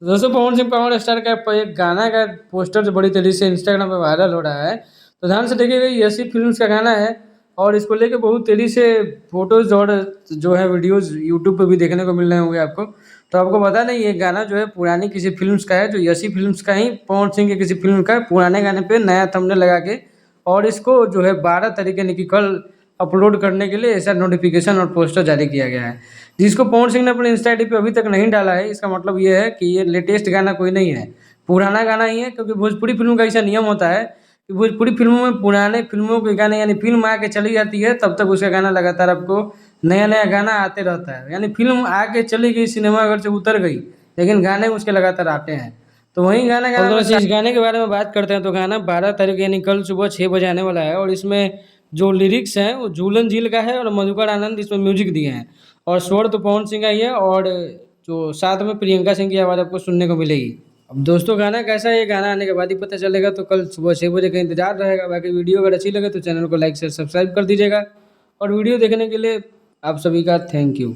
दोस्तों Pawan Singh power star का एक गाना का पोस्टर जो बड़ी तेजी से इंस्टाग्राम पे वायरल हो रहा है। तो ध्यान से देखिएगा, ये यसी फिल्म्स का गाना है और इसको लेके बहुत तेजी से फोटोज और जो है वीडियोस यूट्यूब पे भी देखने को मिल रहे होंगे आपको। तो आपको पता नहीं, ये गाना जो है पुरानी किसी फिल्म्स का है, जो यसी फिल्म्स का ही पवन सिंह के किसी फिल्म का है। पुराने गाने पे नया थंबनेल लगा के और इसको जो है 12 तारीख यानी कि कल अपलोड करने के लिए ऐसा नोटिफिकेशन और पोस्टर जारी किया गया है, जिसको पवन सिंह ने अपने इंस्टा आईडी पे अभी तक नहीं डाला है। इसका मतलब ये है कि ये लेटेस्ट गाना कोई नहीं है, पुराना गाना ही है। क्योंकि भोजपुरी फिल्मों का ऐसा नियम होता है कि भोजपुरी फिल्मों में पुराने फिल्मों के गाने यानी फिल्म आके चली जाती है, तब तक उसका गाना लगातार आपको नया नया गाना आते रहता है। यानी फिल्म आके चली गई, सिनेमाघर से उतर गई, लेकिन गाने उसके लगातार आते हैं। तो वही गाना गाना और इस गाने के बारे में बात करते हैं। तो गाना 12 तारीख यानी कल सुबह 6 बजे आने वाला है और इसमें जो लिरिक्स हैं वो झूलन झील का है और मधुकर आनंद इसमें म्यूजिक दिए हैं और स्वर तो पवन सिंह का ही है और जो साथ में प्रियंका सिंह की आवाज़ आपको सुनने को मिलेगी। अब दोस्तों गाना कैसा है, ये गाना आने के बाद ही पता चलेगा। तो कल सुबह 6 बजे का इंतजार रहेगा। बाकी वीडियो अगर अच्छी लगे तो चैनल को लाइक शेयर सब्सक्राइब कर दीजिएगा और वीडियो देखने के लिए आप सभी का थैंक यू।